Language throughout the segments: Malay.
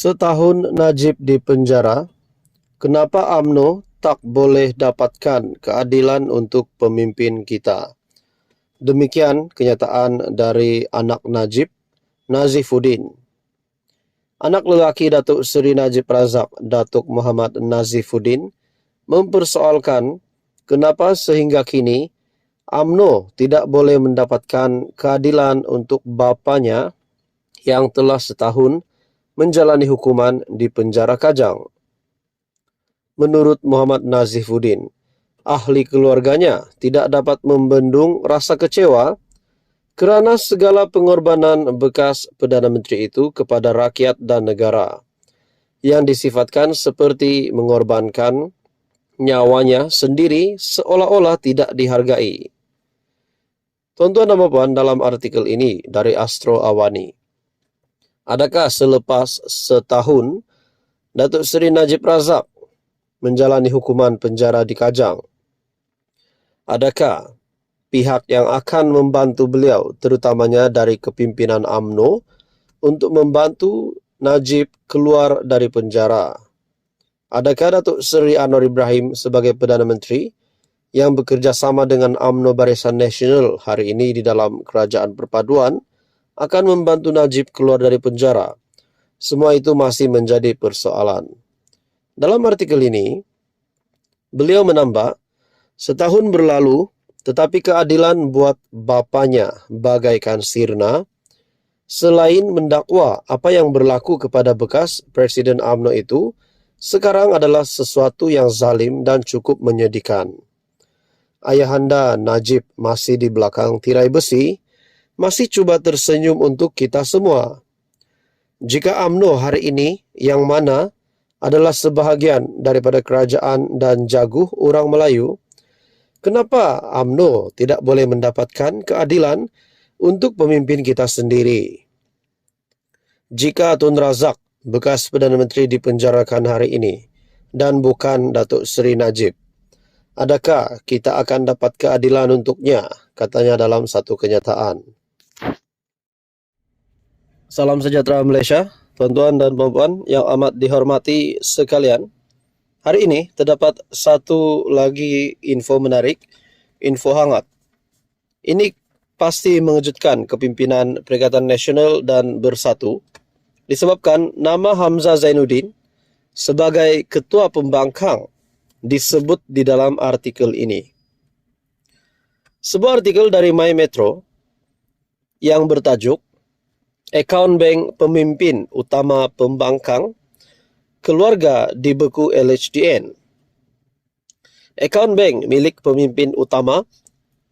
Setahun Najib di penjara, kenapa UMNO tak boleh dapatkan keadilan untuk pemimpin kita? Demikian kenyataan dari anak Najib, Nazifuddin. Anak lelaki Datuk Seri Najib Razak, Datuk Muhammad Nazifuddin, mempersoalkan kenapa sehingga kini UMNO tidak boleh mendapatkan keadilan untuk bapanya yang telah setahun menjalani hukuman di penjara Kajang. Menurut Muhammad Nazifuddin, ahli keluarganya tidak dapat membendung rasa kecewa kerana segala pengorbanan bekas Perdana Menteri itu kepada rakyat dan negara yang disifatkan seperti mengorbankan nyawanya sendiri seolah-olah tidak dihargai. Tuan-tuan dan puan, dalam artikel ini dari Astro Awani, adakah selepas setahun Datuk Seri Najib Razak menjalani hukuman penjara di Kajang, adakah pihak yang akan membantu beliau, terutamanya dari kepimpinan UMNO, untuk membantu Najib keluar dari penjara? Adakah Datuk Seri Anwar Ibrahim sebagai Perdana Menteri yang bekerjasama dengan UMNO Barisan Nasional hari ini di dalam kerajaan perpaduan akan membantu Najib keluar dari penjara? Semua itu masih menjadi persoalan. Dalam artikel ini, beliau menambah, setahun berlalu tetapi keadilan buat bapanya bagaikan sirna. Selain mendakwa apa yang berlaku kepada bekas Presiden UMNO itu, sekarang adalah sesuatu yang zalim dan cukup menyedihkan. Ayahanda Najib masih di belakang tirai besi, masih cuba tersenyum untuk kita semua. Jika UMNO hari ini yang mana adalah sebahagian daripada kerajaan dan jaguh orang Melayu, kenapa UMNO tidak boleh mendapatkan keadilan untuk pemimpin kita sendiri? Jika Tun Razak, bekas Perdana Menteri, dipenjarakan hari ini dan bukan Datuk Seri Najib, adakah kita akan dapat keadilan untuknya? Katanya dalam satu kenyataan. Salam sejahtera Malaysia, tuan-tuan dan puan-puan yang amat dihormati sekalian. Hari ini terdapat satu lagi info menarik, info hangat. Ini pasti mengejutkan kepimpinan Perikatan Nasional dan Bersatu disebabkan nama Hamzah Zainuddin sebagai ketua pembangkang disebut di dalam artikel ini. Sebuah artikel dari My Metro yang bertajuk Akaun Bank Pemimpin Utama Pembangkang Keluarga dibeku LHDN. Akaun bank milik pemimpin utama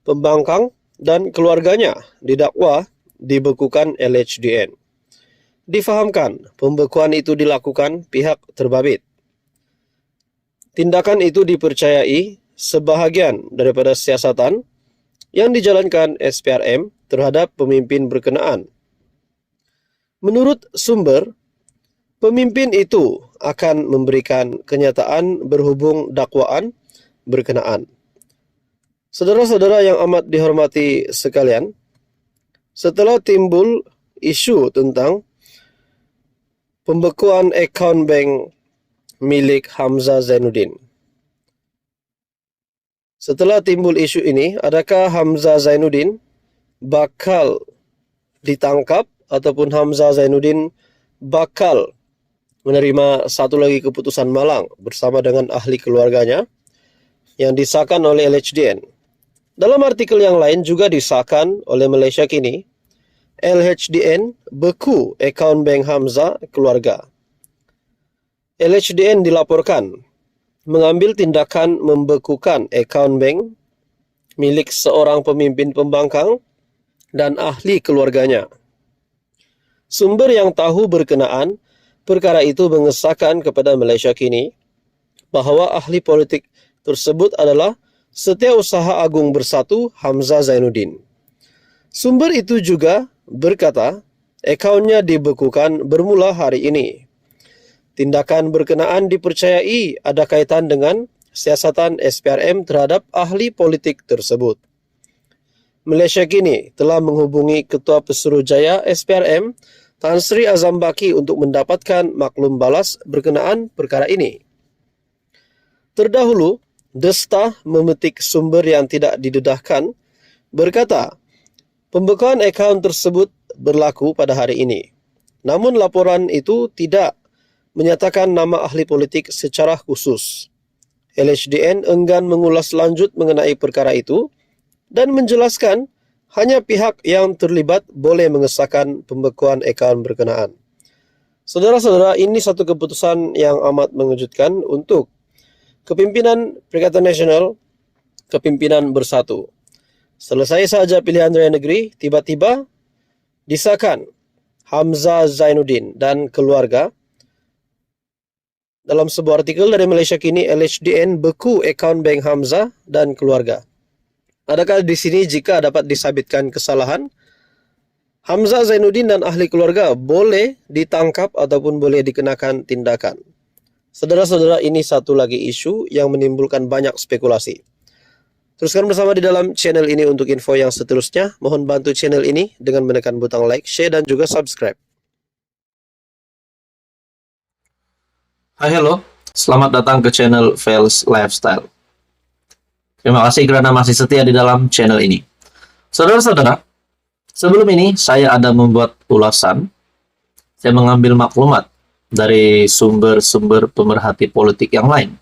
pembangkang dan keluarganya didakwa dibekukan LHDN. Difahamkan pembekuan itu dilakukan pihak terbabit. Tindakan itu dipercayai sebahagian daripada siasatan yang dijalankan SPRM terhadap pemimpin berkenaan. Menurut sumber, pemimpin itu akan memberikan kenyataan berhubung dakwaan berkenaan. Saudara-saudara yang amat dihormati sekalian, setelah timbul isu tentang pembekuan akaun bank milik Hamzah Zainuddin. Setelah timbul isu ini, adakah Hamzah Zainuddin bakal ditangkap ataupun Hamzah Zainuddin bakal menerima satu lagi keputusan malang bersama dengan ahli keluarganya yang disahkan oleh LHDN? Dalam artikel yang lain juga disahkan oleh Malaysia Kini, LHDN beku akaun bank Hamzah keluarga. LHDN dilaporkan mengambil tindakan membekukan akaun bank milik seorang pemimpin pembangkang dan ahli keluarganya. Sumber yang tahu berkenaan perkara itu mengesahkan kepada Malaysia Kini bahawa ahli politik tersebut adalah Setiausaha Agung Bersatu Hamzah Zainuddin. Sumber itu juga berkata akaunnya dibekukan bermula hari ini. Tindakan berkenaan dipercayai ada kaitan dengan siasatan SPRM terhadap ahli politik tersebut. Malaysia Kini telah menghubungi Ketua Pesuruhjaya SPRM Tan Sri Azam Baki untuk mendapatkan maklum balas berkenaan perkara ini. Terdahulu, Desta memetik sumber yang tidak didedahkan berkata, pembekuan akaun tersebut berlaku pada hari ini. Namun laporan itu tidak menyatakan nama ahli politik secara khusus. LHDN enggan mengulas lanjut mengenai perkara itu dan menjelaskan hanya pihak yang terlibat boleh mengesahkan pembekuan akaun berkenaan. Saudara-saudara, ini satu keputusan yang amat mengejutkan untuk Kepimpinan Perikatan Nasional, Kepimpinan Bersatu. Selesai saja pilihan raya negeri, tiba-tiba disahkan Hamzah Zainuddin dan keluarga. Dalam sebuah artikel dari Malaysia Kini, LHDN beku akaun bank Hamzah dan keluarga. Adakah di sini jika dapat disabitkan kesalahan, Hamzah Zainuddin dan ahli keluarga boleh ditangkap ataupun boleh dikenakan tindakan? Saudara-saudara, ini satu lagi isu yang menimbulkan banyak spekulasi. Teruskan bersama di dalam channel ini untuk info yang seterusnya. Mohon bantu channel ini dengan menekan butang like, share, dan juga subscribe. Hai, halo. Selamat datang ke channel Fels Lifestyle. Terima kasih karena masih setia di dalam channel ini. Saudara-saudara, sebelum ini saya ada membuat ulasan. Saya mengambil maklumat dari sumber-sumber pemerhati politik yang lain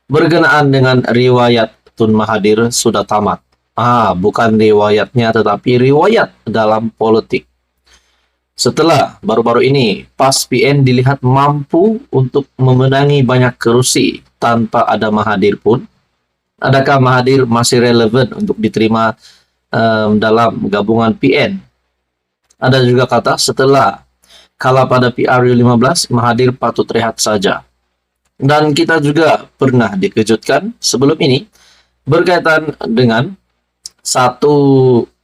berkenaan dengan riwayat Tun Mahathir sudah tamat. Bukan riwayatnya, tetapi riwayat dalam politik. Setelah baru-baru ini PAS PN dilihat mampu untuk memenangi banyak kursi tanpa ada Mahathir pun, adakah Mahathir masih relevan untuk diterima dalam gabungan PN? Ada juga kata setelah kalah pada PRU15, Mahathir patut rehat saja. Dan kita juga pernah dikejutkan sebelum ini berkaitan dengan satu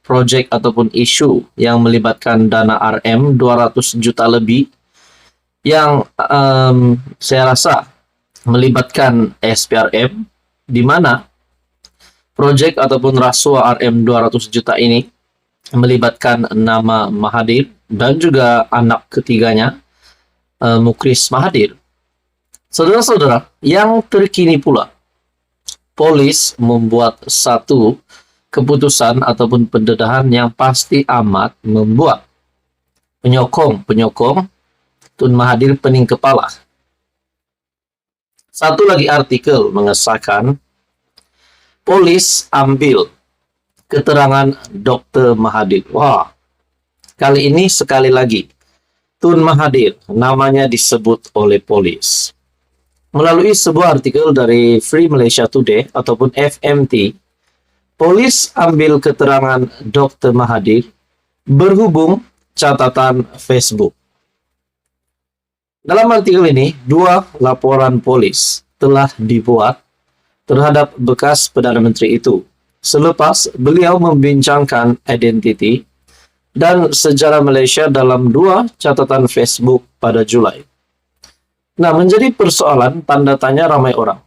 proyek ataupun isu yang melibatkan dana RM 200 juta lebih yang saya rasa melibatkan SPRM, di mana proyek ataupun rasuah RM 200 juta ini melibatkan nama Mahathir dan juga anak ketiganya, Mukris Mahathir. Saudara-saudara, yang terkini pula, polis membuat satu keputusan ataupun pendedahan yang pasti amat membuat penyokong Tun Mahathir pening kepala. Satu lagi artikel mengesahkan polis ambil keterangan Dr. Mahathir. Wah, kali ini sekali lagi Tun Mahathir namanya disebut oleh polis. Melalui sebuah artikel dari Free Malaysia Today ataupun FMT, polis ambil keterangan Dr. Mahathir berhubung catatan Facebook. Dalam artikel ini, 2 laporan polis telah dibuat terhadap bekas Perdana Menteri itu selepas beliau membincangkan identiti dan sejarah Malaysia dalam 2 catatan Facebook pada Julai. Nah, menjadi persoalan tanda tanya ramai orang.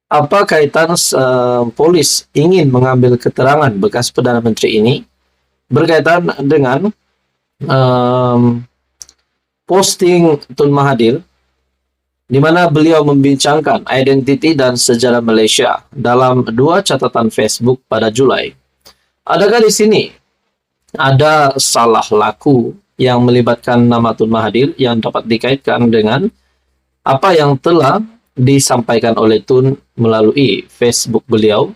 Apa kaitan polis ingin mengambil keterangan bekas Perdana Menteri ini berkaitan dengan posting Tun Mahathir, di mana beliau membincangkan identiti dan sejarah Malaysia dalam 2 catatan Facebook pada Julai. Adakah di sini ada salah laku yang melibatkan nama Tun Mahathir yang dapat dikaitkan dengan apa yang telah disampaikan oleh Tun melalui Facebook beliau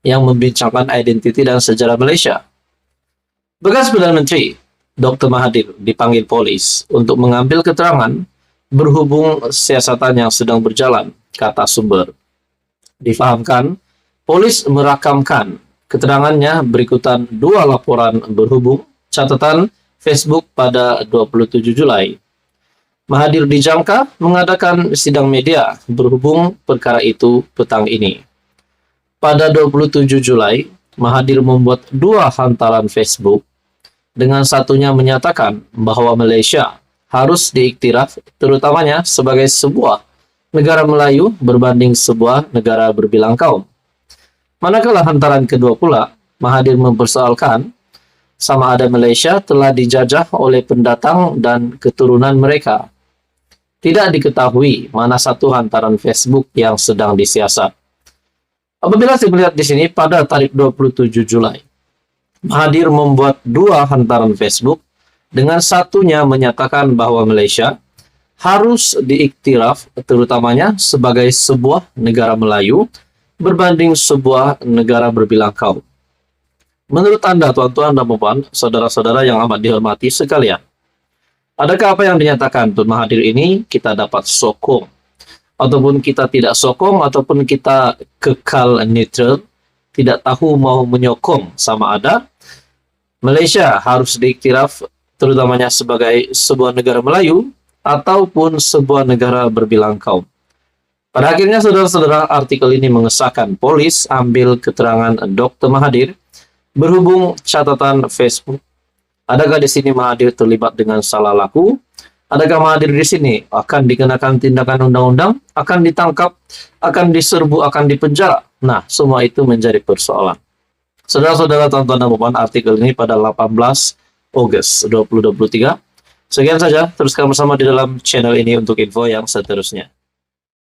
yang membincangkan identiti dan sejarah Malaysia? Bekas Perdana Menteri Dr. Mahathir dipanggil polis untuk mengambil keterangan berhubung siasatan yang sedang berjalan, kata sumber. Difahamkan, polis merakamkan keterangannya berikutan 2 laporan berhubung catatan Facebook pada 27 Julai. Mahathir dijangka mengadakan sidang media berhubung perkara itu petang ini. Pada 27 Julai, Mahathir membuat 2 hantaran Facebook, dengan satunya menyatakan bahwa Malaysia harus diiktiraf terutamanya sebagai sebuah negara Melayu berbanding sebuah negara berbilang kaum. Manakala hantaran kedua pula, Mahathir mempersoalkan sama ada Malaysia telah dijajah oleh pendatang dan keturunan mereka. Tidak diketahui mana satu hantaran Facebook yang sedang disiasat. Apabila saya melihat di sini pada tarikh 27 Julai, Mahathir membuat 2 hantaran Facebook, dengan satunya menyatakan bahwa Malaysia harus diiktiraf terutamanya sebagai sebuah negara Melayu berbanding sebuah negara berbilang kaum. Menurut Anda, tuan-tuan dan puan, saudara-saudara yang amat dihormati sekalian, adakah apa yang dinyatakan Tun Mahathir ini kita dapat sokong? Ataupun kita tidak sokong, ataupun kita kekal neutral, tidak tahu mau menyokong sama ada Malaysia harus diiktiraf terutamanya sebagai sebuah negara Melayu ataupun sebuah negara berbilang kaum. Pada akhirnya, saudara-saudara, artikel ini mengesahkan polis ambil keterangan Dr. Mahathir berhubung catatan Facebook. Adakah di sini Mahathir terlibat dengan salah laku? Adakah Mahathir di sini akan dikenakan tindakan undang-undang, akan ditangkap, akan diserbu, akan dipenjara? Nah, semua itu menjadi persoalan. Saudara-saudara, tonton dan puan, artikel ini pada 18 Agustus 2023. Sekian saja, teruskan bersama di dalam channel ini untuk info yang seterusnya.